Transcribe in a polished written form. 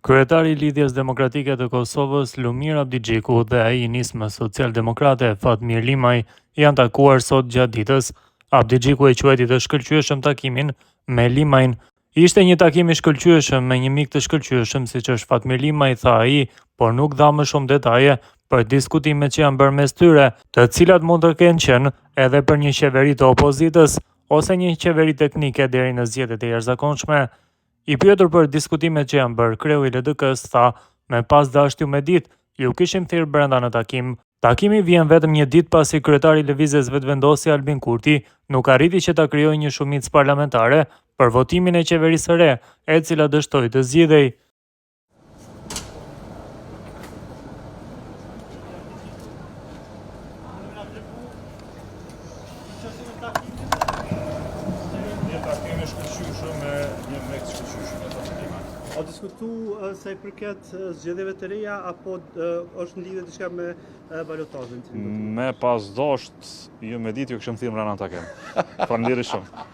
Kryetari i Lidhjes Demokratike të Kosovës, Lumir Abdigjiku, dhe ai i nismës socialdemokrate Fatmir Limaj janë takuar sot gjatë ditës. Abdigjiku e quajti të shkëlqyeshëm takimin me Limajin. Ishte një takim i shkëlqyeshëm me një mik të shkëlqyeshëm, siç është Fatmir Limaj, tha ai, por nuk dha më shumë detaje për diskutimet që janë bërë mes tyre, të cilat mund të kenë qenë edhe për një qeveri të opozitës ose një qeveri teknike deri në zgjedhjet e jashtëzakonshme. I pyetur për diskutimet që janë bërë, kreu i LDK-s tha, me pas dashur me ditë, ju kishim thirrë brenda në takim. Takimi vjen vetëm një ditë pasi kryetari i lëvizjes vetëvendosje Albin Kurti nuk arriti që ta krijojë një shumicë parlamentare për votimin e qeverisë së re, e cila dështoi të zgjidhej. A diskutu sa i përket zgjedhjeve të reja apo është në lidhje diçka me balotazhin? Me pas dosht, ju me ditë ju kishim thirrë brenda takim. Faleminderit shumë.